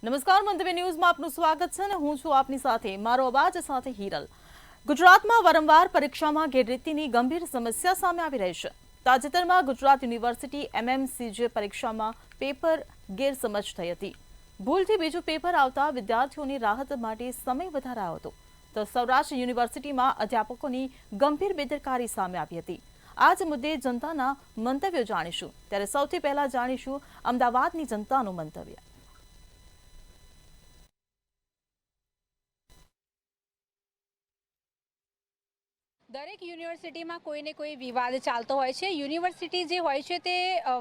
નમસ્કાર, મંતવ્ય ન્યૂઝમાં આપનું સ્વાગત છે અને હું છું આપની સાથે મારો અવાજ સાથે હિરલ। ગુજરાતમાં વારંવાર પરીક્ષામાં ગેરરીતિની ગંભીર સમસ્યા સામે આવી રહી છે। તાજેતરમાં ગુજરાત યુનિવર્સિટી MMCJ પરીક્ષામાં પેપર ગેરસમજ થઈ હતી। ભૂલથી બીજું પેપર આવતા વિદ્યાર્થીઓની રાહત માટે સમય વધારાયો હતો તો સૌરાષ્ટ્ર યુનિવર્સિટીમાં અધ્યાપકોની ગંભીર બેદરકારી સામે આવી હતી। આ જ મુદ્દે જનતાના મંતવ્યો જાણીશું, ત્યારે સૌથી પહેલા જાણીશું અમદાવાદની જનતાનું મંતવ્ય। દરેક યુનિવર્સિટીમાં કોઈને કોઈ વિવાદ ચાલતો હોય છે। યુનિવર્સિટી જે હોય છે તે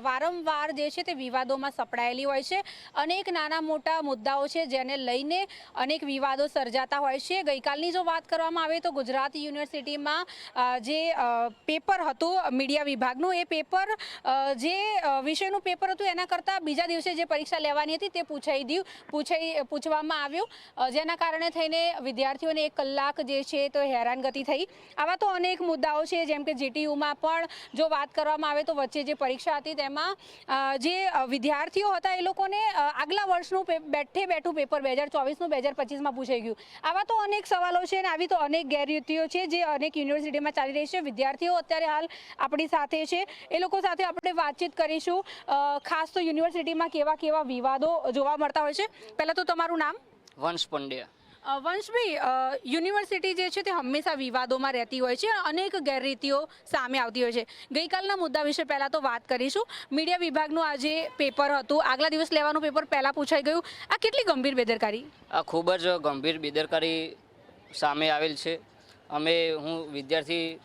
વારંવાર જે છે તે વિવાદોમાં સપડાયેલી હોય છે। અનેક નાના મોટા મુદ્દાઓ છે જેને લઈને અનેક વિવાદો સર્જાતા હોય છે। ગઈકાલની જો વાત કરવામાં આવે તો ગુજરાત યુનિવર્સિટીમાં જે પેપર હતું મીડિયા વિભાગનું, એ પેપર જે વિષયનું પેપર હતું એના કરતાં બીજા દિવસે જે પરીક્ષા લેવાની હતી તે પૂછવામાં આવ્યું, જેના કારણે થઈને વિદ્યાર્થીઓને 1 કલાક જે છે તો હેરાનગતિ થઈ। આવા તો અનેક મુદ્દાઓ છે, જેમ કે GTUમાં પણ જો વાત કરવામાં આવે તો વચ્ચે જે પરીક્ષા હતી તેમાં જે વિદ્યાર્થીઓ હતા એ લોકોને આગલા વર્ષનું બેઠું પેપર 2024નું 2025માં પૂછાઈ ગયું। આવા તો અનેક સવાલો છે અને આવી તો અનેક ગેરરીતિઓ છે જે અનેક યુનિવર્સિટીમાં ચાલી રહી છે। વિદ્યાર્થીઓ અત્યારે હાલ આપણી સાથે છે, એ લોકો સાથે આપણે વાતચીત કરીશું। ખાસ તો યુનિવર્સિટીમાં કેવા વિવાદો જોવા મળતા હોય છે। પહેલાં તો તમારું નામ? વંશ પંડ્યા। વંશભાઈ, યુનિવર્સિટી જે છે તે હંમેશા વિવાદોમાં રહેતી હોય છે, અનેક ગેરરીતિઓ સામે આવતી હોય છે। ગઈકાલના મુદ્દા વિશે પહેલાં તો વાત કરીશું। મીડિયા વિભાગનું આજે પેપર હતું, આગલા દિવસ લેવાનું પેપર પહેલાં પૂછાઈ ગયું, આ કેટલી ગંભીર બેદરકારી? આ ખૂબ જ ગંભીર બેદરકારી સામે આવેલ છે। હું વિદ્યાર્થી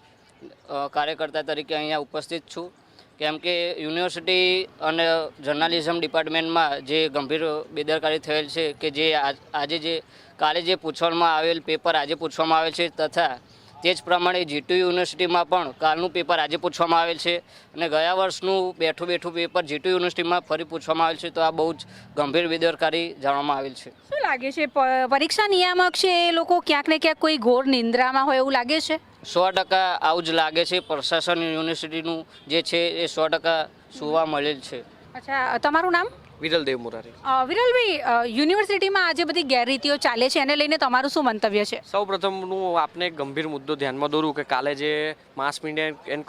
કાર્યકર્તા તરીકે અહીંયા ઉપસ્થિત છું, કેમ કે યુનિવર્સિટી અને જર્નાલિઝમ ડિપાર્ટમેન્ટમાં જે ગંભીર બેદરકારી થયેલ છે કે જે કાલે જે પૂછવામાં આવેલ પેપર આજે પૂછવામાં આવેલ છે, તથા તે જ પ્રમાણે GTU યુનિવર્સિટીમાં પણ કાલનું પેપર આજે પૂછવામાં આવેલ છે અને ગયા વર્ષનું બેઠું પેપર GTU યુનિવર્સિટીમાં ફરી પૂછવામાં આવેલ છે। તો આ બહુ જ ગંભીર બેદરકારી જાણવામાં આવેલ છે। શું લાગે છે, પરીક્ષા નિયામક છે એ લોકો ક્યાંક ને ક્યાંક કોઈ ઘોર નિંદ્રામાં હોય એવું લાગે છે? 100% આવું જ લાગે છે। પ્રશાસન યુનિવર્સિટીનું જે છે એ 100% સુવા મળેલ છે। અચ્છા, તમારું નામ? વિરલ દેવ મુરારી। વિરલભાઈ, યુનિવર્સિટીમાં આજે બધી ગેરરીતિઓ ચાલે છે, એને લઈને તમારું શું મંતવ્ય છે? સૌ પ્રથમ હું આપને એક ગંભીર મુદ્દો ધ્યાનમાં દોરું કે કાલે જે mass media and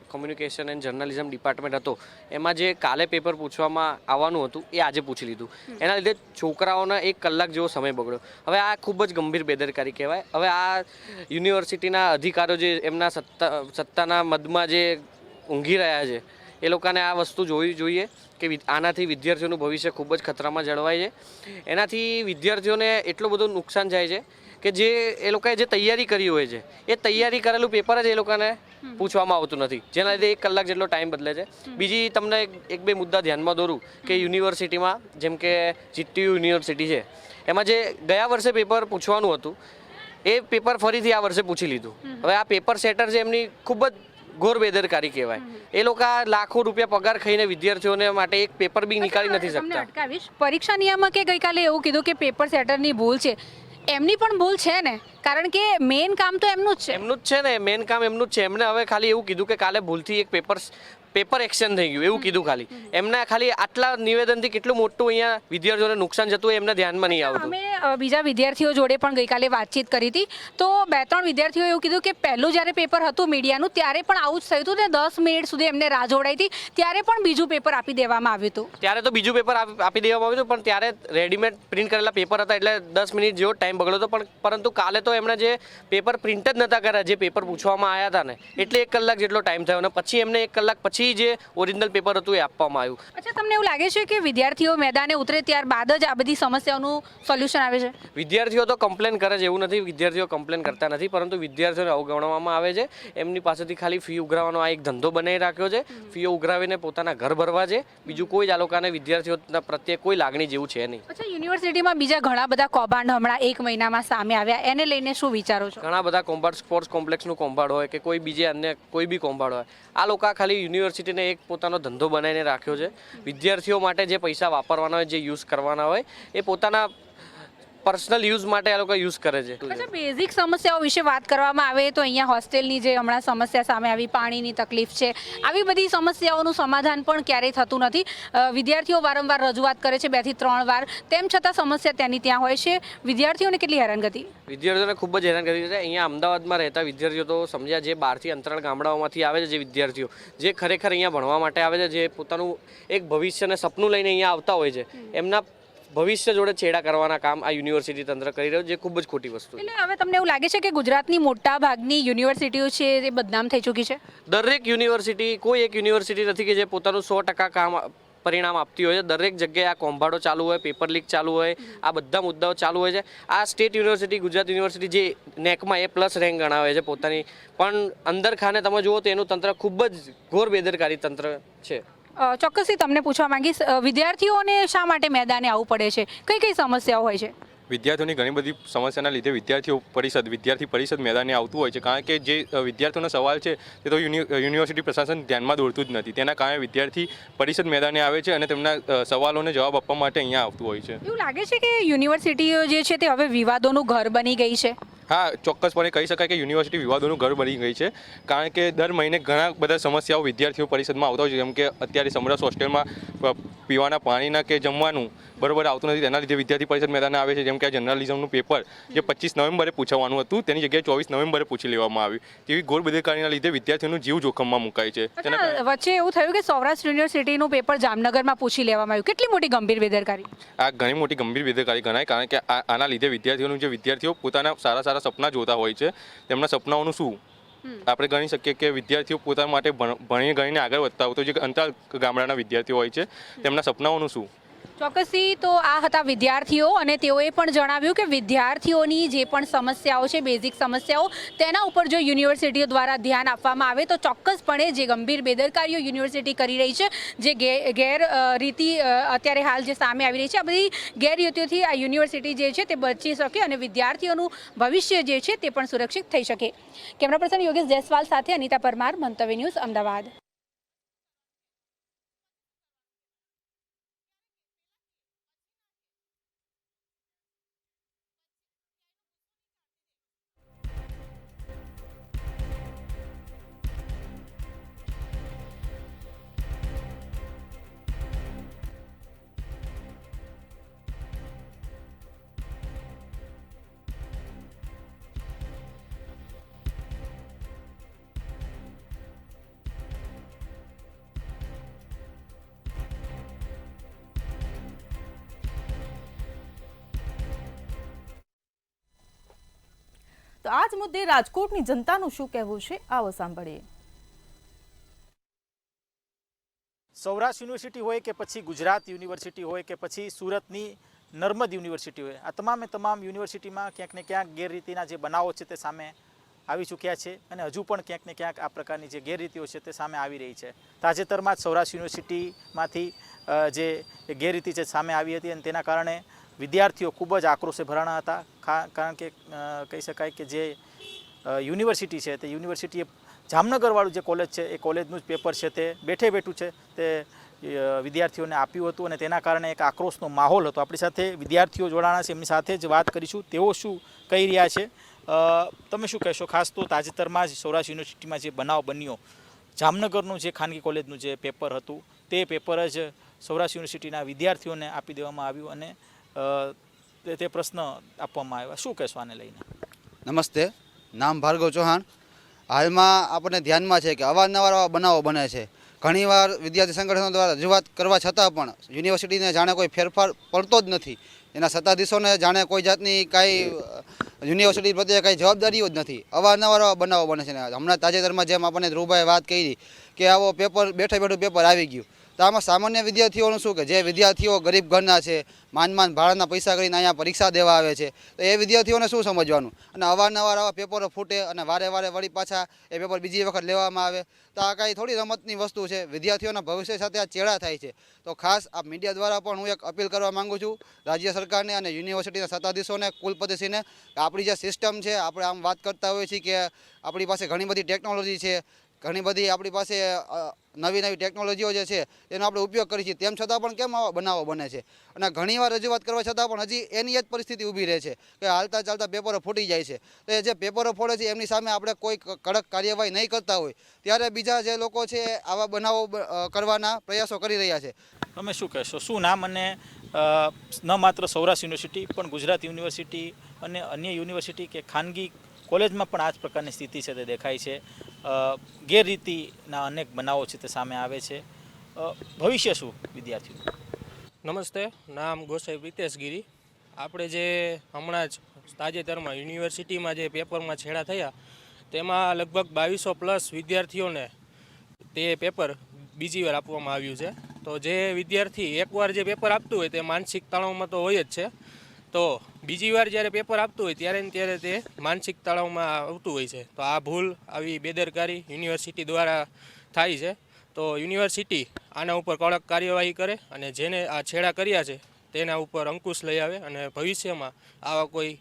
communication and journalism department હતો, એમાં જે કાલે પેપર પૂછવામાં આવવાનું હતું એ આજે પૂછી લીધું। એના લીધે છોકરાઓના 1 કલાક જેવો સમય બગડ્યો। હવે આ ખૂબ જ ગંભીર બેદરકારી કહેવાય। હવે આ યુનિવર્સિટીના અધિકારીઓ જે એમના સત્તાના મદમાં જે ઊંઘી રહ્યા છે, એ લોકોને આ વસ્તુ જોવી જોઈએ કે આનાથી વિદ્યાર્થીઓનું ભવિષ્ય ખૂબ જ ખતરામાં જળવાય છે। એનાથી વિદ્યાર્થીઓને એટલું બધું નુકસાન જાય છે કે જે એ લોકોએ જે તૈયારી કરી હોય છે એ તૈયારી કરેલું પેપર જ એ લોકોને પૂછવામાં આવતું નથી, જેના લીધે 1 કલાક જેટલો ટાઈમ બદલે છે। બીજી તમને 1-2 મુદ્દા ધ્યાનમાં દોરું કે યુનિવર્સિટીમાં જેમ કે GTU યુનિવર્સિટી છે, એમાં જે ગયા વર્ષે પેપર પૂછવાનું હતું એ પેપર ફરીથી આ વર્ષે પૂછી લીધું। હવે આ પેપર સેટર છે એમની ખૂબ જ ઘોર બેદરકારી કહેવાય। એ લોકો લાખો રૂપિયા પગાર ખાઈને વિદ્યાર્થીઓને માટે એક પેપર બી નીકાળી નથી શકતા। અટકાવીશ, પરીક્ષા નિયામકે ગઈકાલે એવું કીધું કે પેપર સેટરની ભૂલ છે, એમની પણ ભૂલ છે ને? કારણ કે મેઇન કામ તો એમનું જ છે ને, મેઇન કામ એમનું જ છે। એમને હવે ખાલી એવું કીધું કે કાલે ભૂલથી એક પેપર એક્શન થઈ ગયું એવું કીધું ખાલી। એમના ખાલી આટલા નિવેદનથી કેટલું મોટું અહીંયા વિદ્યાર્થીઓને નુકસાન જતું હોય એમને ધ્યાનમાં નહીં આવતું। અમે બીજા વિદ્યાર્થીઓ જોડે પણ ગઈકાલે વાતચીત કરી હતી, તો 2-3 વિદ્યાર્થીઓ એવું કીધું કે પહેલું જ્યારે પેપર હતું મીડિયાનું ત્યારે પણ આવું જ થયું હતું ને 10 મિનિટ સુધી એમને રાહ જોડાઈ હતી, ત્યારે પણ બીજું પેપર આપી દેવામાં આવ્યું હતું। ત્યારે તો બીજું પેપર આપી દેવામાં આવ્યું હતું, પણ ત્યારે રેડીમેડ પ્રિન્ટ કરેલા પેપર હતા એટલે 10 મિનિટ જેવો ટાઈમ બગડ્યો હતો। પરંતુ કાલે તો એમણે જે પેપર પ્રિન્ટ જ નહોતા કર્યા, જે પેપર પૂછવામાં આવ્યા હતા ને, એટલે 1 કલાક જેટલો ટાઈમ થયો અને પછી એમને 1 કલાક પછી જે ઓરિજિનલ પેપર હતું એ આપવામાં આવ્યું। અચ્છા, તમને એવું લાગે છે કે વિદ્યાર્થીઓ મેદાને ઉતરે ત્યારબાદ જ આ બધી સમસ્યાઓનું સોલ્યુશન આવે છે? વિદ્યાર્થીઓ તો કમ્પ્લેન કરે છે એવું નથી, વિદ્યાર્થીઓ કમ્પ્લેન કરતા નથી, પરંતુ વિદ્યાર્થીઓને અવગણવામાં આવે છે। એમની પાસેથી ખાલી ફી ઉઘરાવવાનો આ એક ધંધો બનાવી રાખ્યો છે। ફીઓ ઉઘરાવીને પોતાના ઘર ભરવા છે, બીજું કોઈ જ આ લોકોને વિદ્યાર્થીઓના પ્રત્યે કોઈ લાગણી જેવું છે નહીં। અચ્છા, યુનિવર્સિટીમાં બીજા ઘણા બધા કૌભાંડ હમણાં 1 મહિનામાં સામે આવ્યા, એને લઈને શું વિચારો છો? ઘણા બધા કૌભાંડ, સ્પોર્ટ્સ કોમ્પ્લેક્સનું કૌભાંડ હોય કે કોઈ બીજે અન્ય કોઈ બી કૌભાંડ હોય, આ લોકો ખાલી યુનિવર્સિટીને એક પોતાનો ધંધો બનાવીને રાખ્યો છે। વિદ્યાર્થીઓ માટે જે પૈસા વાપરવાના હોય, જે યુઝ કરવાના હોય, એ પોતાના પર્સનલ યુઝ માટે આ લોકો યુઝ કરે છે. અચ્છા, બેઝિક સમસ્યાઓ વિશે વાત કરવામાં આવે તો અહીંયા હોસ્ટેલની જે હમણાં સમસ્યા સામે આવી, પાણીની તકલીફ છે, આવી બધી સમસ્યાઓનું સમાધાન પણ ક્યારેય થતું નથી. વિદ્યાર્થીઓ વારંવાર રજૂઆત કરે છે 2 થી 3 વાર, તેમ છતાં સમસ્યા ત્યાંની ત્યાં હોય છે. વિદ્યાર્થીઓને કેટલી હેરાનગતિ? વિદ્યાર્થીઓને ખૂબ જ હેરાન કરી છે. અહીંયા અમદાવાદમાં રહેતા વિદ્યાર્થીઓ તો સમજ્યા, જે બહારથી અંતરાળ ગામડાઓમાંથી આવે છે જે વિદ્યાર્થીઓ, જે ખરેખર અહીંયા ભણવા માટે આવે છે, જે પોતાનું એક ભવિષ્યને સપનું લઈને અહીંયા આવતા હોય છે, એમના ભવિષ્ય જોડે છેડા કરવાના કામ આ યુનિવર્સિટી તંત્ર કરી રહ્યું, જે ખૂબ જ ખોટી વસ્તુ છે. એટલે હવે તમને એવું લાગે છે કે ગુજરાતની મોટા ભાગની યુનિવર્સિટીઓ છે એ બદનામ થઈ ચૂકી છે? દરેક યુનિવર્સિટી, કોઈ એક યુનિવર્સિટી નથી કે જે પોતાનું 100% કામ પરિણામ આપતી હોય છે. દરેક જગ્યાએ આ કોંભાડો ચાલુ હોય, પેપર લીક ચાલુ હોય, આ બધા મુદ્દાઓ ચાલુ હોય છે. આ સ્ટેટ યુનિવર્સિટી, ગુજરાત યુનિવર્સિટી જે નેકમાં A+ રેન્ક ગણાવે છે પોતાની, પણ અંદર ખાને તમે જુઓ તો એનું તંત્ર ખૂબ જ ઘોર બેદરકારી તંત્ર છે. ચોક્કસથી તમને પૂછવા માંગીશ, વિદ્યાર્થીઓને શા માટે મેદાને આવવું પડે છે? કઈ કઈ સમસ્યાઓ હોય છે? વિદ્યાર્થીઓની ઘણી બધી સમસ્યાના લીધે વિદ્યાર્થી પરિષદ મેદાને આવતું હોય છે, કારણ કે જે વિદ્યાર્થીઓનો સવાલ છે તે તો યુનિવર્સિટી પ્રશાસન ધ્યાનમાં દોરતું જ નથી. તેના કારણે વિદ્યાર્થી પરિષદ મેદાને આવે છે અને તેમના સવાલોને જવાબ આપવા માટે અહીંયા આવતું હોય છે. એવું લાગે છે કે યુનિવર્સિટીઓ જે છે તે હવે વિવાદોનું ઘર બની ગઈ છે? હા, ચોક્કસપણે કહી શકાય કે યુનિવર્સિટી વિવાદોનું ઘર બની ગઈ છે, કારણ કે દર મહિને ઘણા બધા સમસ્યાઓ વિદ્યાર્થીઓ પરિષદમાં આવતા હોય છે. જેમ કે અત્યારે સમરસ હોસ્ટેલમાં પીવાના પાણીના કે જમવાનું બરોબર આવતું નથી, તેના લીધે વિદ્યાર્થી પરિષદ મેદાને આવે છે. જેમ કે આ જર્નલિઝમનું પેપર જે 25 નવેમ્બરે પૂછવાનું હતું તેની જગ્યાએ 24 નવેમ્બરે પૂછી લેવામાં આવ્યું. તેવી ઘોર બેદરકારીના લીધે વિદ્યાર્થીઓનું જીવ જોખમમાં મુકાય છે. વચ્ચે એવું થયું કે સૌરાષ્ટ્ર યુનિવર્સિટીનું પેપર જામનગરમાં પૂછી લેવામાં આવ્યું. કેટલી મોટી ગંભીર બેદરકારી? આ ઘણી મોટી ગંભીર બેદરકારી ગણાય, કારણ કે આના લીધે વિદ્યાર્થીઓ પોતાના સારા સપના જોતા હોય છે, તેમના સપનાઓનું શું આપણે ગણી શકીએ કે વિદ્યાર્થીઓ પોતાના માટે ભણી ગણીને આગળ વધતા હોય તો જે અંતરાળ ગામડાના વિદ્યાર્થીઓ હોય છે તેમના સપનાઓનું શું? ચોક્કસથી. તો આ હતા વિદ્યાર્થીઓ, અને તેઓએ પણ જણાવ્યું કે વિદ્યાર્થીઓની જે પણ સમસ્યાઓ છે, બેઝિક સમસ્યાઓ, તેના ઉપર જો યુનિવર્સિટીઓ દ્વારા ધ્યાન આપવામાં આવે તો ચોક્કસપણે જે ગંભીર બેદરકારીઓ યુનિવર્સિટી કરી રહી છે, જે ગેરરીતિ અત્યારે હાલ જે સામે આવી રહી છે, આ બધી ગેરરીતિઓથી આ યુનિવર્સિટી જે છે તે બચી શકે અને વિદ્યાર્થીઓનું ભવિષ્ય જે છે તે પણ સુરક્ષિત થઈ શકે. કેમેરા પર્સન યોગેશ જયસ્વાલ સાથે અનિતા પરમાર, મંતવ્ય ન્યૂઝ, અમદાવાદ. તો આ જ મુદ્દે રાજકોટની જનતાનું શું કહેવું છે, આવો સાંભળીએ. સૌરાષ્ટ્ર યુનિવર્સિટી હોય કે પછી ગુજરાત યુનિવર્સિટી હોય કે પછી સુરતની નર્મદ યુનિવર્સિટી હોય, આ તમામ યુનિવર્સિટીમાં ક્યાંક ને ક્યાંક ગેરરીતિના જે બનાવો છે તે સામે આવી ચૂક્યા છે અને હજુ પણ ક્યાંક ને ક્યાંક આ પ્રકારની જે ગેરરીતિઓ છે તે સામે આવી રહી છે. તાજેતરમાં જ સૌરાષ્ટ્ર યુનિવર્સિટીમાંથી જે ગેરરીતિ છે સામે આવી હતી અને તેના કારણે વિદ્યાર્થીઓ ખૂબ જ આક્રોશે ભરાણા હતા. કારણ કે કહી શકાય કે જે યુનિવર્સિટી છે તે યુનિવર્સિટીએ જામનગરવાળું જે કોલેજ છે એ કોલેજનું જ પેપર છે તે બેઠું છે તે વિદ્યાર્થીઓને આપ્યું હતું અને તેના કારણે એક આક્રોશનો માહોલ હતો. આપણી સાથે વિદ્યાર્થીઓ જોડાણા છે, એમની સાથે જ વાત કરીશું, તેઓ શું કહી રહ્યા છે. તમે શું કહેશો? ખાસ તો તાજેતરમાં જ સૌરાષ્ટ્ર યુનિવર્સિટીમાં જે બનાવ બન્યો, જામનગરનું જે ખાનગી કોલેજનું જે પેપર હતું તે પેપર જ સૌરાષ્ટ્ર યુનિવર્સિટીના વિદ્યાર્થીઓને આપી દેવામાં આવ્યું અને તે પ્રશ્ન આપવામાં આવ્યા. શું કહેશો આને લઈને? નમસ્તે, નામ ભાર્ગવ ચૌહાણ. હાલમાં આપણને ધ્યાનમાં છે કે અવારનવાર આવા બનાવો બને છે. ઘણીવાર વિદ્યાર્થી સંગઠનો દ્વારા રજૂઆત કરવા છતાં પણ યુનિવર્સિટીને જાણે કોઈ ફેરફાર પડતો જ નથી. એના સત્તાધીશોને જાણે કોઈ જાતની કાંઈ યુનિવર્સિટી પ્રત્યે કાંઈ જવાબદારીઓ જ નથી. અવારનવાર આવા બનાવો બને છે. હમણાં તાજેતરમાં જેમ આપણને ધ્રુવભાઈએ વાત કરી કે આવો પેપર બેઠું પેપર આવી ગયું, તો આમાં સામાન્ય વિદ્યાર્થીઓનું શું કે જે વિદ્યાર્થીઓ ગરીબ ઘરના છે, માંડ ભાડાના પૈસા કરીને અહીંયા પરીક્ષા દેવા આવે છે, તો એ વિદ્યાર્થીઓને શું સમજવાનું? અને અવારનવાર આવા પેપરો ફૂટે અને વારે વળી પાછા એ પેપર બીજી વખત લેવામાં આવે, તો આ કાંઈ થોડી રમતની વસ્તુ છે. વિદ્યાર્થીઓના ભવિષ્ય સાથે આ ચેડા થાય છે. તો ખાસ આ મીડિયા દ્વારા પણ હું એક અપીલ કરવા માગું છું રાજ્ય સરકારને અને યુનિવર્સિટીના સત્તાધીશોને, કુલપતિશ્રીને, કે આપણી જે સિસ્ટમ છે, આપણે આમ વાત કરતા હોઈએ છીએ કે આપણી પાસે ઘણી બધી ટેકનોલોજી છે, ઘણી બધી આપણી પાસે નવી નવી ટેકનોલોજીઓ જે છે તેનો આપણે ઉપયોગ કરીએ છીએ, તેમ છતાં પણ કેમ આવા બનાવો બને છે. અને ઘણીવાર રજૂઆત કરવા છતાં પણ હજી એની જ પરિસ્થિતિ ઊભી રહે છે કે હાલતા ચાલતા પેપરો ફૂટી જાય છે. તો એ જે પેપરો ફોડે છે એમની સામે આપણે કોઈ કડક કાર્યવાહી નહીં કરતા હોય ત્યારે બીજા જે લોકો છે આવા બનાવો કરવાના પ્રયાસો કરી રહ્યા છે. તમે શું કહેશો, શું નામ? અને ન માત્ર સૌરાષ્ટ્ર યુનિવર્સિટી પણ ગુજરાત યુનિવર્સિટી અને અન્ય યુનિવર્સિટી કે ખાનગી કોલેજમાં પણ આ જ પ્રકારની સ્થિતિ છે તે દેખાય છે. ગેરરીતિના અનેક બનાવો છે તે સામે આવે છે. ભવિષ્ય શું વિદ્યાર્થીઓ? નમસ્તે, નામ ગોસાઈ પ્રિતેશ ગીરી. આપણે જે હમણાં જ તાજેતરમાં યુનિવર્સિટીમાં જે પેપરમાં છેડા થયા તેમાં લગભગ 2200+ વિદ્યાર્થીઓને તે પેપર બીજી વાર આપવામાં આવ્યું છે. તો જે વિદ્યાર્થી એકવાર જે પેપર આપતું હોય તે માનસિક તણાવમાં તો હોય જ છે. તો બીજી વાર જ્યારે પેપર આપતું હોય ત્યારે ને ત્યારે તે માનસિક તણાવમાં આવતું હોય છે. તો આ ભૂલ, આવી બેદરકારી યુનિવર્સિટી દ્વારા થાય છે. તો યુનિવર્સિટી આના ઉપર કડક કાર્યવાહી કરે અને જેને આ છેડા કર્યા છે તેના ઉપર અંકુશ લઈ આવે અને ભવિષ્યમાં આવા કોઈ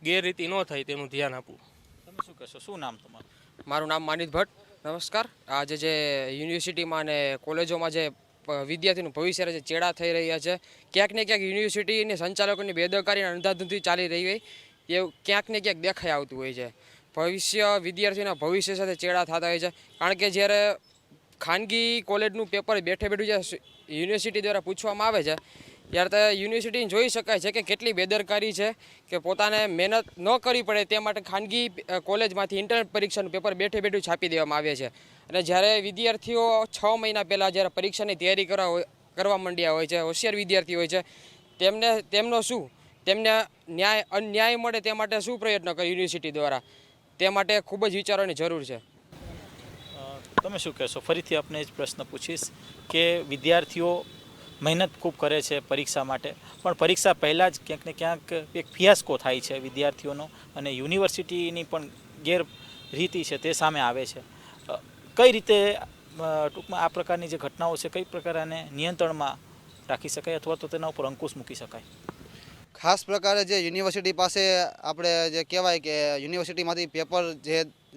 ગેરરીતિ ન થાય તેનું ધ્યાન આપવું. તમે શું કહેશો, શું નામ તમારું? મારું નામ માનિત ભટ્ટ. નમસ્કાર. આજે જે યુનિવર્સિટીમાં અને કોલેજોમાં જે વિદ્યાર્થીનું ભવિષ્ય જે ચેડા થઈ રહ્યા છે, ક્યાંક ને ક્યાંક યુનિવર્સિટીની સંચાલકોની બેદરકારી અને અંધાધૂંધી ચાલી રહી હોય એવું ક્યાંક ને ક્યાંક દેખાઈ આવતું હોય છે. વિદ્યાર્થીઓના ભવિષ્ય સાથે ચેડા થતા હોય છે. કારણ કે જ્યારે ખાનગી કોલેજનું પેપર બેઠે બેઠું જે યુનિવર્સિટી દ્વારા પૂછવામાં આવે છે ત્યારે તો યુનિવર્સિટીને જોઈ શકાય છે કે કેટલી બેદરકારી છે કે પોતાને મહેનત ન કરવી પડે તે માટે ખાનગી કોલેજમાંથી ઇન્ટરનેટ પરીક્ષાનું પેપર બેઠે બેઠું છાપી દેવામાં આવે છે. અને જ્યારે વિદ્યાર્થીઓ 6 મહિના પહેલાં જ્યારે પરીક્ષાની તૈયારી કરવા માંડ્યા હોય છે, હોશિયાર વિદ્યાર્થી હોય છે, તેમને અન્યાય મળે તે માટે શું પ્રયત્ન કરે યુનિવર્સિટી દ્વારા, તે માટે ખૂબ જ વિચારવાની જરૂર છે. તમે શું કહેશો? ફરીથી આપને જ પ્રશ્ન પૂછીશ કે વિદ્યાર્થીઓ મહેનત ખૂબ કરે છે પરીક્ષા માટે, પણ પરીક્ષા પહેલાં જ ક્યાંક ને ક્યાંક એક ફિયાસ્કો થાય છે વિદ્યાર્થીઓનો અને યુનિવર્સિટીની પણ ગેરરીતિ છે તે સામે આવે છે. કઈ રીતે ટૂંકમાં આ પ્રકારની જે ઘટનાઓ છે કઈ પ્રકારે નિયંત્રણમાં રાખી શકાય અથવા તો તેના ઉપર અંકુશ મૂકી શકાય? ખાસ પ્રકારે જે યુનિવર્સિટી પાસે આપણે જે કહેવાય કે યુનિવર્સિટીમાંથી પેપર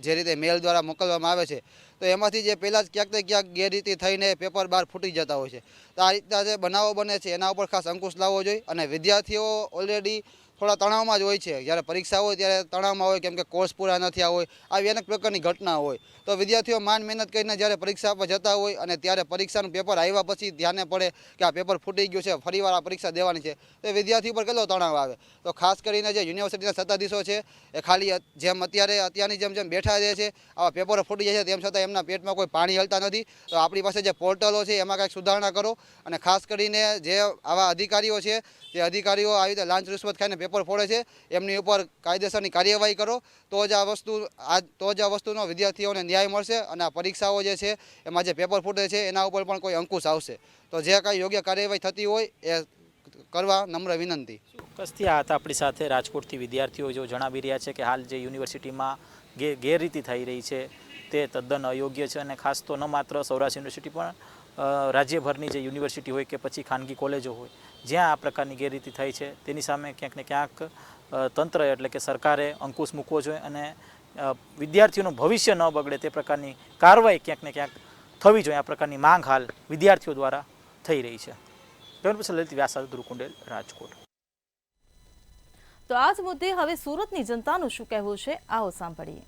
જે રીતે મેલ દ્વારા મોકલવામાં આવે છે તો એમાંથી જે પહેલાં જ ક્યાંક ને ક્યાંક ગેરરીતિ થઈને પેપર બહાર ફૂટી જતા હોય છે. તો આ રીતના જે બનાવો બને છે એના ઉપર ખાસ અંકુશ લાવવો જોઈએ. અને વિદ્યાર્થીઓ ઓલરેડી થોડા તણાવમાં જ હોય છે, જ્યારે પરીક્ષા હોય ત્યારે તણાવમાં હોય કેમ કે કોર્સ પૂરા ન થયા હોય, આવી અનેક પ્રકારની ઘટના હોય. તો વિદ્યાર્થીઓ મહેનત કરીને જ્યારે પરીક્ષા આપવા જતા હોય અને ત્યારે પરીક્ષાનું પેપર આવ્યા પછી ધ્યાને પડે કે આ પેપર ફૂટી ગયું છે, ફરીવાર આ પરીક્ષા દેવાની છે, તો વિદ્યાર્થી ઉપર કેટલો તણાવ આવે. તો ખાસ કરીને જે યુનિવર્સિટીના સત્તાધીશો છે એ ખાલી જેમ અત્યારની જેમ બેઠા રહે છે, આવા પેપરો ફૂટી જાય છે તેમ છતાં એમના પેટમાં કોઈ પાણી હલતા નથી. તો આપણી પાસે જે પોર્ટલો છે એમાં કંઈક સુધારણા કરો અને ખાસ કરીને જે આવા અધિકારીઓ છે જે અધિકારીઓ આવી રીતે લાંચ રિશ્વત ખાઈને પેપર ફોડે છે એમની ઉપર કાયદેસરની કાર્યવાહી કરો. તો જ આ વસ્તુનો વિદ્યાર્થીઓને ન્યાય મળશે અને આ પરીક્ષાઓ જે છે એમાં જે પેપર ફૂટે છે એના ઉપર પણ કોઈ અંકુશ આવશે. તો જે કાંઈ યોગ્ય કાર્યવાહી થતી હોય એ કરવા નમ્ર વિનંતી. ચોક્કસથી આ હતા આપણી સાથે રાજકોટથી વિદ્યાર્થીઓ જો જણાવી રહ્યા છે કે હાલ જે યુનિવર્સિટીમાં ગેરરીતિ થઈ રહી છે તે તદ્દન અયોગ્ય છે અને ખાસ તો ન માત્ર સૌરાષ્ટ્ર યુનિવર્સિટી પણ રાજ્યભરની જે યુનિવર્સિટી હોય કે પછી ખાનગી કોલેજો હોય જ્યાં આ પ્રકારની ગેરરીતિ થઈ છે તેની સામે ક્યાંક ને ક્યાંક તંત્ર એટલે કે સરકારે અંકુશ મૂકવો જોઈએ અને વિદ્યાર્થીઓનું ભવિષ્ય ન બગડે તે પ્રકારની કાર્યવાહી ક્યાંક ને ક્યાંક થવી જોઈએ. આ પ્રકારની માંગ હાલ વિદ્યાર્થીઓ દ્વારા થઈ રહી છે. લલિત વ્યાસ, ધ્રુવકુંડેલ, રાજકોટ. તો આ જ મુદ્દે હવે સુરતની જનતાનું શું કહેવું છે, આવો સાંભળીએ.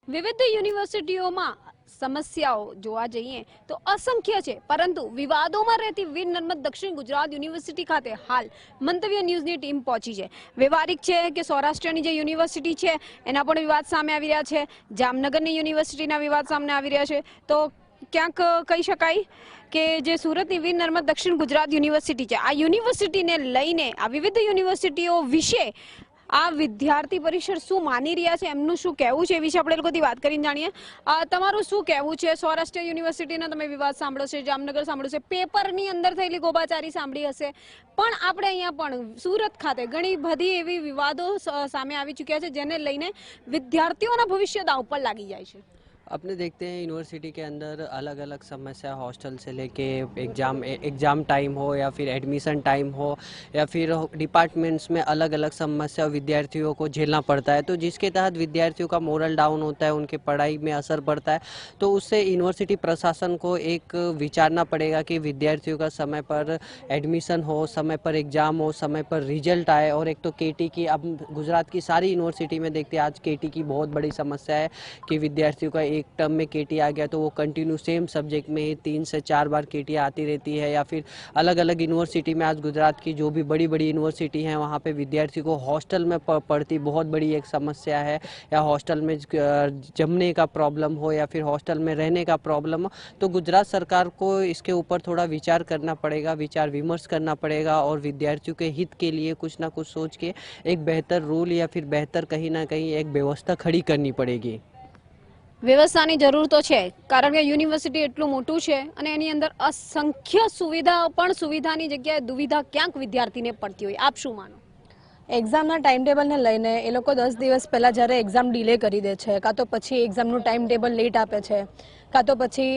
વિવિધ યુનિવર્સિટીઓમાં સમસ્યાઓ જોવા જઈએ તો અસંખ્ય છે, પરંતુ વિવાદોમાં રહેતી વીર નર્મદ દક્ષિણ ગુજરાત યુનિવર્સિટી ખાતે હાલ મંતવ્ય ન્યૂઝની ટીમ પહોંચી છે. વ્યવહારિક છે કે સૌરાષ્ટ્રની જે યુનિવર્સિટી છે એના પણ વિવાદ સામે આવી રહ્યા છે, જામનગરની યુનિવર્સિટીના વિવાદ સામે આવી રહ્યા છે. તો ક્યાંક કહી શકાય કે જે સુરતની વીર નર્મદ દક્ષિણ ગુજરાત યુનિવર્સિટી છે, આ યુનિવર્સિટીને લઈને આ વિવિધ યુનિવર્સિટીઓ વિશે આ વિદ્યાર્થી પરિષદ શું માની રહ્યા છે, એમનું શું કહેવું છે, એ વિશે આપણે લોકોથી વાત કરીને જાણીએ. તમારું શું કહેવું છે? સૌરાષ્ટ્ર યુનિવર્સિટીના તમે વિવાદ સાંભળ્યો છે, જામનગર સાંભળ્યો છે, પેપરની અંદર થયેલી ગોબાચારી સાંભળી હશે, પણ આપણે અહીંયા પણ સુરત ખાતે ઘણી બધી એવી વિવાદો સામે આવી ચૂક્યા છે જેને લઈને વિદ્યાર્થીઓના ભવિષ્ય દાવ પર લાગી જાય છે. अपने देखते हैं यूनिवर्सिटी के अंदर अलग अलग समस्या हॉस्टल से लेके एग्ज़ाम टाइम हो या फिर एडमिशन टाइम हो या फिर डिपार्टमेंट्स में अलग अलग समस्या विद्यार्थियों को झेलना पड़ता है, तो जिसके तहत विद्यार्थियों का मोरल डाउन होता है, उनके पढ़ाई में असर पड़ता है। तो उससे यूनिवर्सिटी प्रशासन को एक विचारना पड़ेगा कि विद्यार्थियों का समय पर एडमिशन हो, समय पर एग्ज़ाम हो, समय पर रिजल्ट आए। और एक तो केटी की, अब गुजरात की सारी यूनिवर्सिटी में देखते हैं आज केटी की बहुत बड़ी समस्या है कि विद्यार्थियों का एक टर्म में केटी आ गया तो वो कंटिन्यू सेम सब्जेक्ट में ही 3 से 4 बार केटी आती रहती है। या फिर अलग अलग यूनिवर्सिटी में आज गुजरात की जो भी बड़ी बड़ी यूनिवर्सिटी हैं वहाँ पे विद्यार्थी को हॉस्टल में पढ़ती बहुत बड़ी एक समस्या है, या हॉस्टल में जमने का प्रॉब्लम हो या फिर हॉस्टल में रहने का प्रॉब्लम हो। तो गुजरात सरकार को इसके ऊपर थोड़ा विचार करना पड़ेगा, विचार विमर्श करना पड़ेगा और विद्यार्थियों के हित के लिए कुछ ना कुछ सोच के एक बेहतर रूल या फिर बेहतर कहीं ना कहीं एक व्यवस्था खड़ी करनी पड़ेगी। વ્યવસ્થાની જરૂર તો છે, કારણ કે યુનિવર્સિટી એટલું મોટું છે અને એની અંદર અસંખ્ય સુવિધાઓ, પણ સુવિધાની જગ્યાએ દુવિધા ક્યાંક વિદ્યાર્થીને પડતી હોય. આપ શું માનો? એક્ઝામના ટાઈમ ટેબલને લઈને એ લોકો 10 દિવસ પહેલાં જ્યારે એક્ઝામ ડિલે કરી દે છે, કાં તો પછી એક્ઝામનું ટાઈમ ટેબલ લેટ આપે છે, કાં તો પછી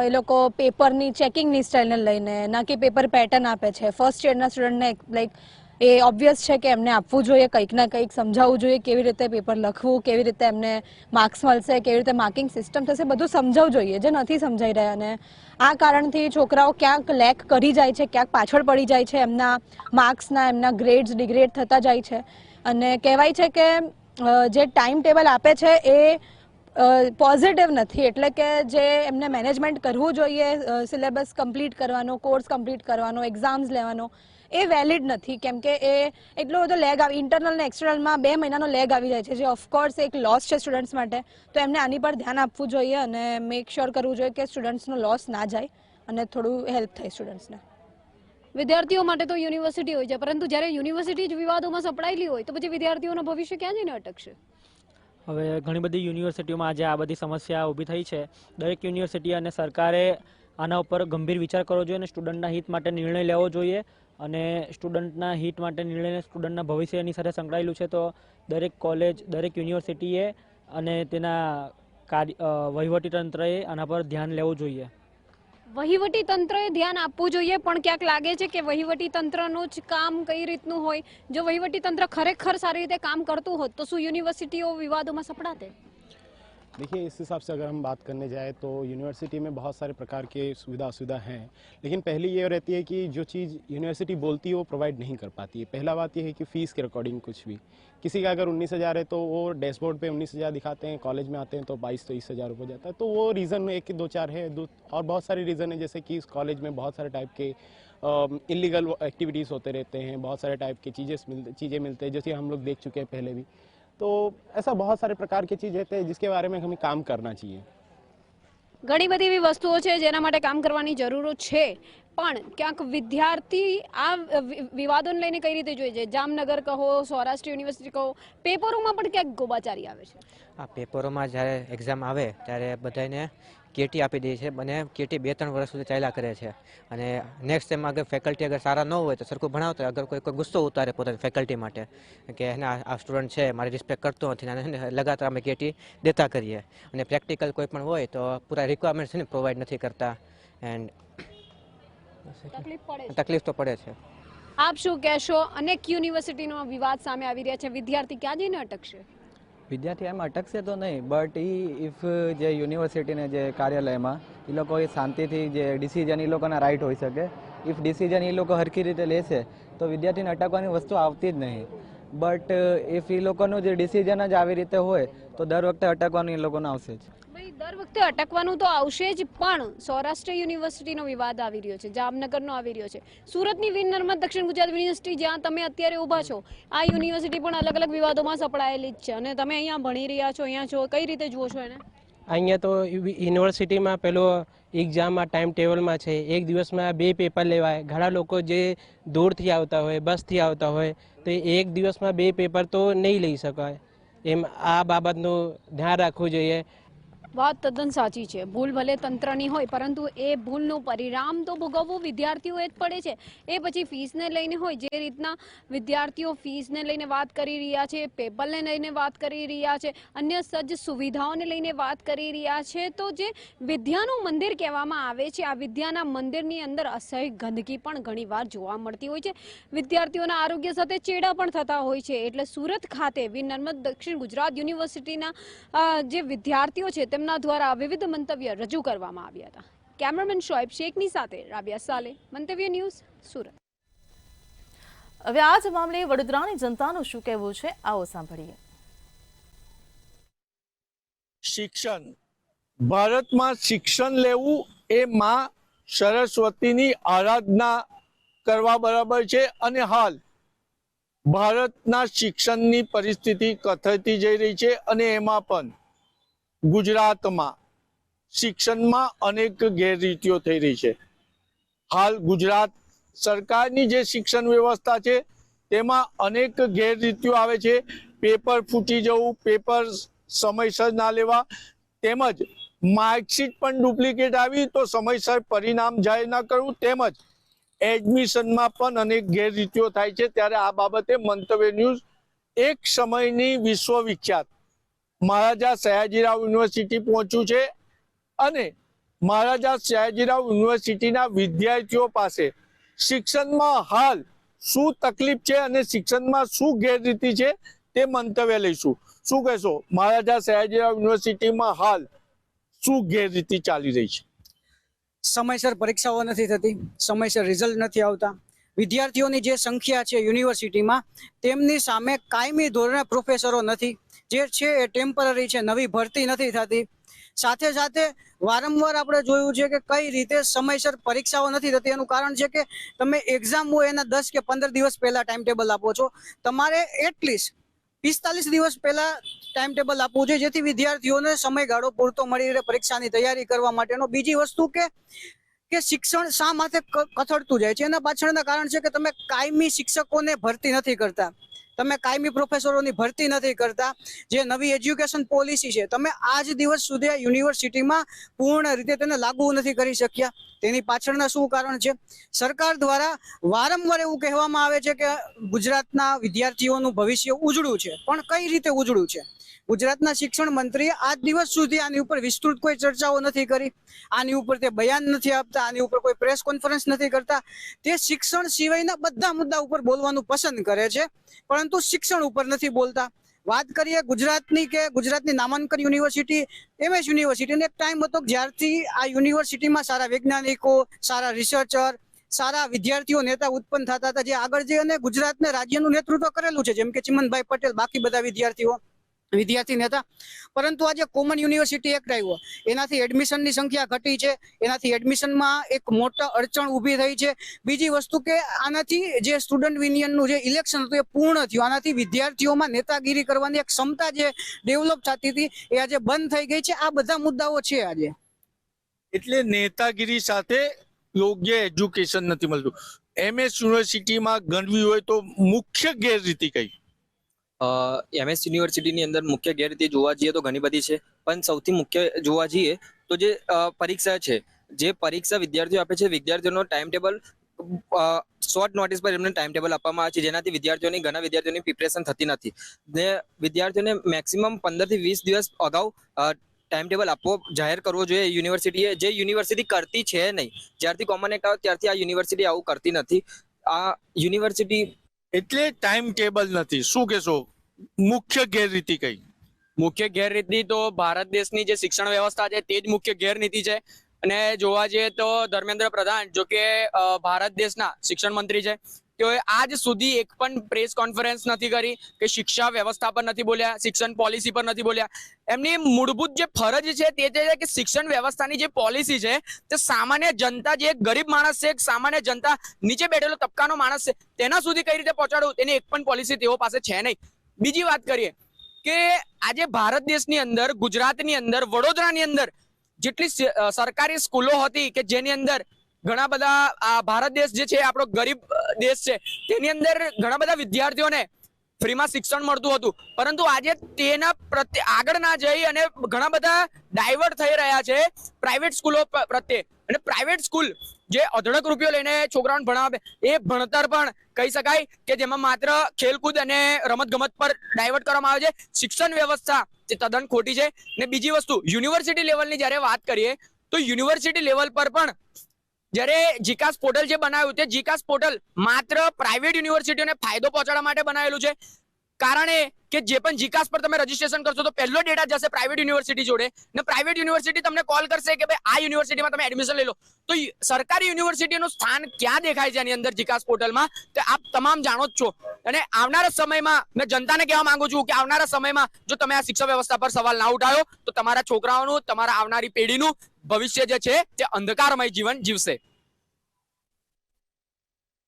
એ લોકો પેપરની ચેકિંગની સ્ટાઇલને લઈને ના કે પેપર પેટર્ન આપે છે. ફર્સ્ટ યરના સ્ટુડન્ટને લાઈક એ ઓબ્વિયસ છે કે એમને આપવું જોઈએ, કંઈક ના કંઈક સમજાવવું જોઈએ, કેવી રીતે પેપર લખવું, કેવી રીતે એમને માર્ક્સ મળશે, કેવી રીતે માર્કિંગ સિસ્ટમ થશે, બધું સમજાવવું જોઈએ, જે નથી સમજાઈ રહ્યા. અને આ કારણથી છોકરાઓ ક્યાંક લેક કરી જાય છે, ક્યાંક પાછળ પડી જાય છે, એમના માર્ક્સના, એમના ગ્રેડ્સ ડિગ્રેડ થતા જાય છે. અને કહેવાય છે કે જે ટાઈમ ટેબલ આપે છે એ પોઝિટિવ નથી, એટલે કે જે એમને મેનેજમેન્ટ કરવું જોઈએ, સિલેબસ કમ્પ્લીટ કરવાનો, કોર્સ કમ્પ્લીટ કરવાનો, એક્ઝામ્સ લેવાનો, એ વેલિડ નથી. કેમ કે એ એટલો બધો લેગ આવે, ઇન્ટરનલ ને એક્સટર્નલમાં 2 મહિનાનો લેગ આવી જાય છે, જે ઓફકોર્સ એક લોસ છે સ્ટુડન્ટ્સ માટે. તો એમને આની પર ધ્યાન આપવું જોઈએ અને મેક શ્યોર કરવું જોઈએ કે સ્ટુડન્ટ્સનો લોસ ના જાય અને થોડું હેલ્પ થાય સ્ટુડન્ટ્સને. વિદ્યાર્થીઓ માટે તો યુનિવર્સિટી હોય છે, પરંતુ જ્યારે યુનિવર્સિટી જ વિવાદોમાં સપડાયેલી હોય તો પછી વિદ્યાર્થીઓનું ભવિષ્ય ક્યાં જઈને અટકશે? હવે ઘણી બધી યુનિવર્સિટીઓમાં આજે આ બધી સમસ્યા ઊભી થઈ છે. દરેક યુનિવર્સિટી અને સરકારે આના ઉપર ગંભીર વિચાર કરવો જોઈએ અને સ્ટુડન્ટના હિત માટે નિર્ણય લેવો જોઈએ. અને સ્ટુડન્ટના હિત માટે નિર્ણય સ્ટુડન્ટના ભવિષ્યની સાથે સંકળાયેલું છે, તો દરેક કોલેજ, દરેક યુનિવર્સિટીએ અને તેના વહીવટીતંત્રએ આના પર ધ્યાન લેવું જોઈએ. વહીવટી તંત્રએ ધ્યાન આપવું જોઈએ, પણ ક્યાંક લાગે છે કે વહીવટી તંત્રનું જ કામ કઈ રીતનું હોય. જો વહીવટી તંત્ર ખરેખર સારી રીતે કામ કરતું હોત તો શું યુનિવર્સિટીઓ વિવાદોમાં સપડાતે? देखिए, इस हिसाब से अगर हम बात करने जाए तो यूनिवर्सिटी में बहुत सारे प्रकार के सुविधा असुविधा हैं, लेकिन पहली ये रहती है कि जो चीज़ यूनिवर्सिटी बोलती है वो प्रोवाइड नहीं कर पाती है. पहला बात ये है कि फ़ीस के अकॉर्डिंग कुछ भी, किसी का अगर 19,000 है तो वो डैशबोर्ड पे 19,000 दिखाते हैं, कॉलेज में आते हैं तो 22-23,000 हो जाता है. तो वो रीज़न एक 2-4 है. और बहुत सारे रीज़न है, जैसे कि इस कॉलेज में बहुत सारे टाइप के इलीगल एक्टिविटीज़ होते रहते हैं, बहुत सारे टाइप की चीज़ें मिलते हैं, जैसे हम लोग देख चुके हैं पहले भी. तो ऐसा बहुत सारे प्रकार की चीज़ रहते हैं जिसके बारे में हमें काम करना चाहिए. ઘણી બધી એવી વસ્તુઓ છે જેના માટે કામ કરવાની જરૂર છે, પણ ક્યાંક વિદ્યાર્થી આ વિવાદોને લઈને કઈ રીતે જોઈએ છે? જામનગર કહો, સૌરાષ્ટ્ર યુનિવર્સિટી કહો, પેપરોમાં પણ ક્યાંક ગોબાચારી આવે છે. આ પેપરોમાં જ્યારે એક્ઝામ આવે ત્યારે બધાને કેટી આપી દે છે, અને કેટી 2-3 વર્ષ સુધી ચાલ્યા કરે છે. અને નેક્સ્ટ ટાઈમ અગર ફેકલ્ટી અગર સારા ન હોય તો સરખું ભણાવતો હોય, અગર કોઈ ગુસ્સો ઉતારે પોતાની ફેકલ્ટી માટે કે એને આ સ્ટુડન્ટ છે મારી રિસ્પેક્ટ કરતો નથી, અને લગાતાર અમે કેટી દેતા કરીએ. અને પ્રેક્ટિકલ કોઈ પણ હોય તો પૂરા રિક્વાયરમેન્ટ છે ને પ્રોવાઈડ નથી કરતા, એન્ડ તકલીફ તો પડે છે. આપ શું કહેશો? અનેક યુનિવર્સિટીનો વિવાદ સામે આવી રહ્યા છે, વિદ્યાર્થી ક્યાં જઈને અટકશે? વિદ્યાર્થી એમ અટકશે તો નહીં, બટ ઇફ જે યુનિવર્સિટીને જે કાર્યાલયમાં એ લોકો શાંતિથી જે ડિસિઝન એ લોકોના રાઇટ હોઈ શકે, ઇફ ડિસિઝન એ લોકો હરખી રીતે લેશે તો વિદ્યાર્થીને અટકવાની વસ્તુ આવતી જ નહીં. બટ ઇફ એ લોકોનું જે ડિસિઝન જ આવી રીતે હોય તો દર વખતે અટકવાનું એ લોકોને આવશે જ. ભાઈ, દર વખતે અટકવાનું તો આવશે જ, પણ સૌરાષ્ટ્ર યુનિવર્સિટીનો વિવાદ આવી રહ્યો છે, જામનગરનો આવી રહ્યો છે, સુરતની વીર નર્મદ દક્ષિણ ગુજરાત યુનિવર્સિટી જ્યાં તમે અત્યારે ઊભા છો, આ યુનિવર્સિટી પણ અલગ અલગ વિવાદોમાં સપડાયેલી જ છે. અને તમે અહીંયા ભણી રહ્યા છો, અહીંયા છો, કઈ રીતે જુઓ છો એને? અહીંયા તો યુનિવર્સિટીમાં પેલો એક્ઝામમાં ટાઈમ ટેબલમાં છે, એક દિવસમાં 2 પેપર લેવાય. ઘણા લોકો જે દૂરથી આવતા હોય, બસથી આવતા હોય, તો એક દિવસમાં 2 પેપર તો નહીં લઈ શકાય. એમ આ બાબતનું ધ્યાન રાખવું જોઈએ. વાત તદ્દન સાચી છે. ભૂલ ભલે તંત્રની હોય, પરંતુ એ ભૂલનું પરિણામ તો ભોગવવું વિદ્યાર્થીઓએ જ પડે છે. એ પછી ફીસને લઈને હોય, જે રીતના વિદ્યાર્થીઓ ફીસને લઈને વાત કરી રહ્યા છે, પેપરને લઈને વાત કરી રહ્યા છે, અન્ય સજ્જ સુવિધાઓને લઈને વાત કરી રહ્યા છે, તો જે વિદ્યાનું મંદિર કહેવામાં આવે છે, આ વિદ્યાના મંદિરની અંદર અસહ્ય ગંદકી પણ ઘણીવાર જોવા મળતી હોય છે. વિદ્યાર્થીઓના આરોગ્ય સાથે ચેડા પણ થતા હોય છે. એટલે સુરત ખાતે વીર નર્મદ દક્ષિણ ગુજરાત યુનિવર્સિટીના જે વિદ્યાર્થીઓ છે તેમના દ્વારા વિવિધ મંતવ્ય રજૂ કરવામાં આવ્યા હતા. કેમેરામેન શોએબ શેખની સાથે રાબિયા સાલે, મંતવ્ય ન્યૂઝ, સુરત. હવે આ જ મામલે વડોદરાની જનતાનું શું કહેવું છે, આવો સાંભળીએ. શિક્ષણ, ભારતમાં શિક્ષણ લેવું એ માં સરસ્વતીની આરાધના કરવા બરાબર છે. અને હાલ ભારતના શિક્ષણની પરિસ્થિતિ કથળતી જઈ રહી છે. અને એમાં પણ ગુજરાતમાં શિક્ષણમાં અનેક ગેરરીતિઓ થઈ રહી છે. હાલ ગુજરાત સરકારની જે શિક્ષણ વ્યવસ્થા છે તેમાં અનેક ગેરરીતિઓ આવે છે. પેપર ફૂટી જવું, પેપર સમયસર ના લેવા, તેમજ માર્કશીટ પણ ડુપ્લિકેટ આવી તો સમયસર પરિણામ જાહેર ના કરવું, તેમજ એડમિશનમાં પણ અનેક ગેરરીતિઓ થાય છે. ત્યારે આ બાબતે મંતવ્ય ન્યૂઝ એક સમયની વિશ્વવિખ્યાત મહારાજા સયાજીરાવ યુનિવર્સિટી પહોંચ્યું છે અને મહારાજા સયાજીરાવ યુનિવર્સિટીના વિદ્યાર્થીઓ પાસે શિક્ષણમાં હાલ શું તકલીફ છે અને શિક્ષણમાં શું ગેરરીતિ છે તે મંતવ્ય લઈશું. શું કહેશો, મહારાજા સયાજીરાવ યુનિવર્સિટીમાં હાલ શું ગેરરીતિ ચાલી રહી છે? સમયસર પરીક્ષાઓ નથી થતી, સમયસર રિઝલ્ટ નથી આવતા. વિદ્યાર્થીઓની જે સંખ્યા છે યુનિવર્સિટીમાં, તેમની સામે કાયમી ધોરણે પ્રોફેસરો નથી. જે છે એ ટેમ્પરરી છે, નવી ભરતી નથી થતી. સાથે સાથે વારંવાર આપણે જોયું છે કે કઈ રીતે સમયસર પરીક્ષાઓ નથી થતી. એનું કારણ છે કે તમે એક્ઝામ હોય એના 10 કે 15 દિવસ પહેલા ટાઈમ ટેબલ આપો છો. તમારે એટલીસ્ટ 45 દિવસ પહેલા ટાઈમ ટેબલ આપવું જોઈએ, જેથી વિદ્યાર્થીઓને સમયગાળો પૂરતો મળી રહે પરીક્ષાની તૈયારી કરવા માટેનો. બીજી વસ્તુ કે શિક્ષણ શા માટે કથળતું જાય છે, એના પાછળના કારણ છે કે તમે કાયમી શિક્ષકોને ભરતી નથી કરતા, તમે કાયમી પ્રોફેસરોની ભરતી નથી કરતા. જે નવી એજ્યુકેશન પોલિસી છે તમે આજ દિવસ સુધી યુનિવર્સિટીમાં પૂર્ણ રીતે તેને લાગુ નથી કરી શક્યા. તેની પાછળના શું કારણ છે? સરકાર દ્વારા વારંવાર એવું કહેવામાં આવે છે કે ગુજરાતના વિદ્યાર્થીઓનું ભવિષ્ય ઉજળું છે, પણ કઈ રીતે ઉજળું છે? ગુજરાતના શિક્ષણ મંત્રીએ આજ દિવસ સુધી આની ઉપર વિસ્તૃત કોઈ ચર્ચાઓ નથી કરી, આની ઉપર તે બયાન નથી આપતા, આની ઉપર કોઈ પ્રેસ કોન્ફરન્સ નથી કરતા. તે શિક્ષણ સિવાયના બધા મુદ્દા ઉપર બોલવાનું પસંદ કરે છે, પરંતુ શિક્ષણ ઉપર નથી બોલતા. વાત કરીએ ગુજરાતની કે ગુજરાતની નામાંકન યુનિવર્સિટી MS યુનિવર્સિટીનો એક ટાઈમ હતો જ્યારથી આ યુનિવર્સિટીમાં સારા વૈજ્ઞાનિકો, સારા રિસર્ચર, સારા વિદ્યાર્થીઓ નેતા ઉત્પન્ન થતા હતા, જે આગળ જઈ અને ગુજરાતને રાજ્યનું નેતૃત્વ કરેલું છે, જેમ કે ચિમનભાઈ પટેલ, બાકી બધા વિદ્યાર્થી નેતા. પરંતુ આજે કોમન યુનિવર્સિટી એક્ટ આવ્યો, એનાથી એડમિશનની સંખ્યા ઘટી છે, એનાથી એડમિશનમાં એક મોટા અડચણ ઊભી થઈ છે. બીજી વસ્તુ કે આનાથી જે સ્ટુડન્ટ યુનિયનનું જે ઇલેક્શન હતું એ પૂર્ણ થયું, આનાથી વિદ્યાર્થીઓમાં નેતાગીરી કરવાની એક ક્ષમતા જે ડેવલપ થતી હતી એ આજે બંધ થઈ ગઈ છે. આ બધા મુદ્દાઓ છે આજે. એટલે નેતાગીરી સાથે યોગ્ય એજ્યુકેશન નથી મળતું. MS યુનિવર્સિટીમાં ગણવી હોય તો મુખ્ય ગેરરીતિ કઈ? MS યુનિવર્સિટીની અંદર મુખ્ય ગેરરીતિ જોવા જઈએ તો ઘણી બધી છે, પણ સૌથી મુખ્ય જોવા જઈએ તો જે પરીક્ષા છે, જે પરીક્ષા વિદ્યાર્થીઓ આપે છે, વિદ્યાર્થીઓનો ટાઈમ ટેબલ શોર્ટ નોટિસ પર એમને ટાઈમ ટેબલ આપવામાં આવે છે, જેનાથી ઘણા વિદ્યાર્થીઓની પ્રિપરેશન થતી નથી. ને વિદ્યાર્થીઓને મેક્સિમમ 15 થી 20 દિવસ અગાઉ ટાઈમ ટેબલ જાહેર કરવો જોઈએ યુનિવર્સિટીએ, જે યુનિવર્સિટી કરતી છે નહીં. જ્યારથી કોમન એક્ટ આવ્યો ત્યારથી આ યુનિવર્સિટી આવું કરતી નથી. આ યુનિવર્સિટી એટલે ટાઈમ ટેબલ નથી. શું કહેશો, મુખ્ય ગેરરીતિ કઈ? મુખ્ય ગેરરીતિ તો ભારત દેશની જે શિક્ષણ વ્યવસ્થા છે તે જ મુખ્ય ગેરનીતિ છે. અને જોવા જઈએ તો ધર્મેન્દ્ર પ્રધાન, જો કે ભારત દેશના શિક્ષણ મંત્રી છે, તેઓએ આજ સુધી એક પણ પ્રેસ કોન્ફરન્સ નથી કરી કે શિક્ષા વ્યવસ્થા પર નથી બોલ્યા, શિક્ષણ પોલિસી પર નથી બોલ્યા. એમની મૂળભૂત જે ફરજ છે તે છે કે શિક્ષણ વ્યવસ્થાની જે પોલિસી છે તે સામાન્ય જનતા, જે ગરીબ માણસ છે, સામાન્ય જનતા, નીચે બેઠેલો તબકાનો માણસ છે, તેના સુધી કઈ રીતે પહોંચાડવું તેની એક પણ પોલિસી તેઓ પાસે છે નહીં. બીજી વાત કરીએ કે આજે ભારત દેશની અંદર, ગુજરાતની અંદર, વડોદરાની અંદર જેટલી સરકારી સ્કૂલો હતી કે જેની અંદર ઘણા બધા ભારત દેશ જે છે આપણો ગરીબ દેશ છે, તેની અંદર ઘણા બધા વિદ્યાર્થીઓને ફ્રીમાં શિક્ષણ મળતું હતું, પરંતુ આજે તેના પ્રત્યે આગળ ના જઈ અને ઘણા બધા ડાયવર્ટ થઈ રહ્યા છે પ્રાઇવેટ સ્કૂલો પ્રત્યે. અને પ્રાઇવેટ સ્કૂલ જે અઢળક રૂપિયો લઈને છોકરાઓને ભણાવે, એ ભણતર પણ કહી શકાય કે જેમાં માત્ર ખેલકૂદ અને રમતગમત પર ડાયવર્ટ કરવામાં આવે છે. શિક્ષણ વ્યવસ્થા જે તદ્દન ખોટી છે. ને બીજી વસ્તુ, યુનિવર્સિટી લેવલની જ્યારે વાત કરીએ તો યુનિવર્સિટી લેવલ પર પણ જ્યારે જીકાસ પોર્ટલ જે બનાવ્યું, તે જીકાસ પોર્ટલ માત્ર પ્રાઇવેટ યુનિવર્સિટીઓને ફાયદો પહોંચાડવા માટે બનાવેલું છે. કારણ એ કે જે પણ જીકાસ પર તમે રજીસ્ટ્રેશન કરશો તો પહેલો ડેટા જશે પ્રાઇવેટ યુનિવર્સિટી જોડે, ને પ્રાઇવેટ યુનિવર્સિટી તમને કોલ કરશે કે ભાઈ આ યુનિવર્સિટીમાં તમે એડમિશન લઈ લો. તો સરકારી યુનિવર્સિટીનું સ્થાન ક્યાં દેખાય છે આની અંદર જીકાસ પોર્ટલમાં, તો આપ તમામ જાણો જ છો. અને આવનારા સમયમાં મેં જનતાને કહેવા માંગુ છું કે આવનારા સમયમાં જો તમે આ શિક્ષણ વ્યવસ્થા પર સવાલ ના ઉઠાવ્યો તો તમારા છોકરાઓનું, તમારા આવનારી પેઢીનું ભવિષ્ય જે છે તે અંધકારમય જીવન જીવશે.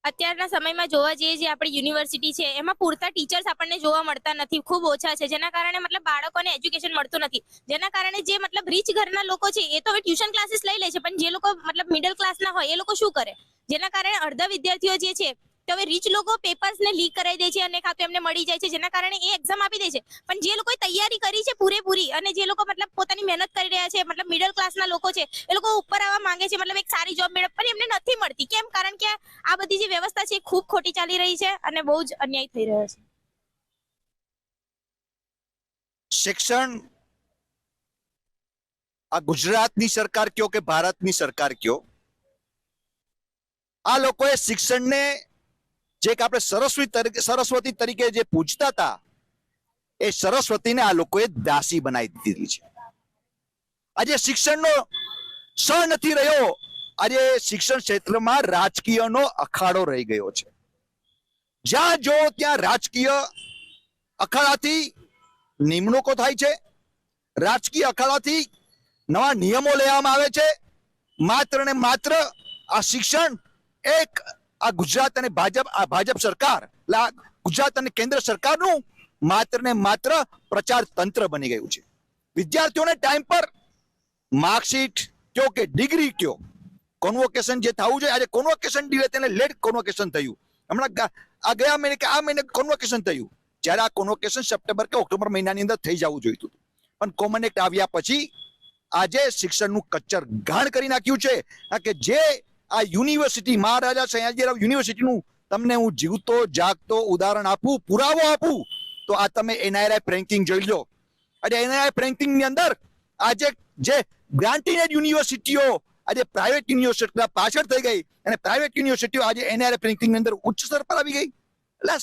અત્યારના સમયમાં જોવા જઈએ જે આપણી યુનિવર્સિટી છે એમાં પૂરતા ટીચર્સ આપણને જોવા મળતા નથી, ખૂબ ઓછા છે, જેના કારણે મતલબ બાળકોને એજ્યુકેશન મળતું નથી. જેના કારણે જે મતલબ રીચ ઘરના લોકો છે એ તો હવે ટ્યુશન ક્લાસીસ લઈ લે છે, પણ જે લોકો મતલબ મિડલ ક્લાસના હોય એ લોકો શું કરે? જેના કારણે અડધા વિદ્યાર્થીઓ જે છે તો હવે રીચ લોકો પેપર્સને લીક કરાવી દે છે અને કાં તો એમને મળી જાય છે, જેના કારણે એ એક્ઝામ આપી દે છે. પણ જે લોકોએ તૈયારી કરી છે પૂરેપૂરી અને જે લોકો મતલબ પોતાની મહેનત કરી રહ્યા છે, મતલબ મિડલ ક્લાસના લોકો છે, એ લોકો ઉપર આવવા માંગે છે, મતલબ એક સારી જોબ મેળવ, પણ એમને નથી મળતી. કેમ? કારણ કે આ બધી જે વ્યવસ્થા છે ખૂબ ખોટી ચાલી રહી છે અને બહુ જ અન્યાય થઈ રહ્યો છે. શિક્ષણ આ ગુજરાતની સરકાર કયો કે ભારતની સરકાર કયો, આ લોકોએ શિક્ષણને જે આપણે સરસ્વતી તરીકે જે પૂજતા હતા, એ સરસ્વતીને આ લોકોએ દાસી બનાવી દીધી છે. આજે શિક્ષણનો સ નથી રહ્યો. આજે શિક્ષણ ક્ષેત્રમાં રાજકીયનો અખાડો રહી ગયો છે. જ્યાં જો ત્યાં રાજકીય અખાડાથી નિમણૂકો થાય છે, રાજકીય અખાડાથી નવા નિયમો લેવામાં આવે છે. માત્ર ને માત્ર આ શિક્ષણ એક આ ગુજરાત અને ભાજપ સરકાર, ગુજરાત અને કેન્દ્ર સરકારનું માત્ર ને માત્ર પ્રચાર તંત્ર બની ગયું છે. વિદ્યાર્થીઓને ટાઈમ પર માર્કશીટ કયો કે ડિગ્રી કયો, કોન્વોકેશન જે થવું જોઈએ, આજે કોન્વોકેશન ડીલે તેને લેટ કોન્વોકેશન થયું. હમણાં આ ગયા મહિને કે આ મહિને કોન્વોકેશન થયું, જ્યારે આ કોન્વોકેશન સપ્ટેમ્બર કે ઓક્ટોબર મહિનાની અંદર થઈ જવું જોઈતું. પણ કોમન એક્ટ આવ્યા પછી આજે શિક્ષણનું કચ્ચર ઘાણ કરી નાખ્યું છે. કે જે આ યુનિવર્સિટી, મહારાજા સયાજીરાવ યુનિવર્સિટીનું તમને હું જીવતો જાગતો ઉદાહરણ આપું, પુરાવો આપું, તો આ તમે NIRF રેન્કિંગ જોઈ લો. આજે NIRF રેન્કિંગની અંદર આજે જે ગ્રાન્ટીનેડ યુનિવર્સિટીઓ આજે પ્રાઇવેટ યુનિવર્સિટી પાછળ થઈ ગઈ અને પ્રાઇવેટ યુનિવર્સિટીઓ આજે NIRF રેન્કિંગની અંદર ઉચ્ચ સ્તર પર આવી ગઈ. એટલે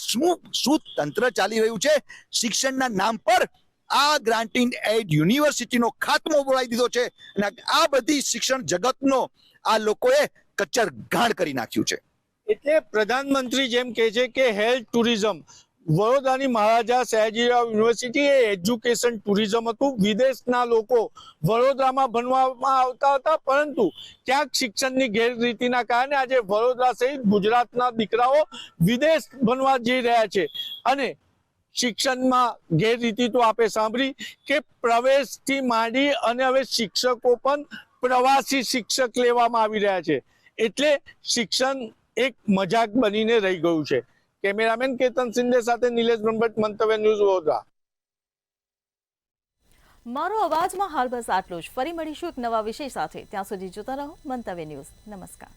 શું તંત્ર ચાલી રહ્યું છે શિક્ષણના નામ પર? આ ગ્રાન્ટીંગ એડ યુનિવર્સિટીનો ખાત્મો બોલાવી દીધો છે અને આ બધી શિક્ષણ જગતનો આ લોકોએ કચ્ચર ઘાણ કરી નાખ્યું છે. એટલે પ્રધાનમંત્રી જેમ કહે છે કે હેલ્થ ટુરિઝમ, વડોદરાની મહારાજા સયાજીરાવ યુનિવર્સિટી એ એજ્યુકેશન ટુરિઝમ હતું. વિદેશના લોકો વડોદરામાં ભણવામાં આવતા હતા, પરંતુ ક્યાંક શિક્ષણની ગેરરીતિના કારણે આજે વડોદરા સહિત ગુજરાતના દીકરાઓ વિદેશ ભણવા જઈ રહ્યા છે. અને શિક્ષણમાં ગેરરીતિ તો આપે સાંભળી કે પ્રવેશથી માંડી અને હવે શિક્ષકો પણ પ્રવાસી શિક્ષક લેવામાં આવી રહ્યા છે. એટલે શિક્ષણ એક મજાક બનીને રહી ગયું છે. કેમેરામેન કેતન સિંધે સાથે નિલેશ બ્રહ્મભટ્ટ, મંતવ્ય ન્યૂઝ, વડોદરા. મારો અવાજમાં હાલ બસ આટલું જ. ફરી મળીશું એક નવા વિષય સાથે. ત્યાં સુધી જોતા રહો મંતવ્ય ન્યૂઝ. નમસ્કાર.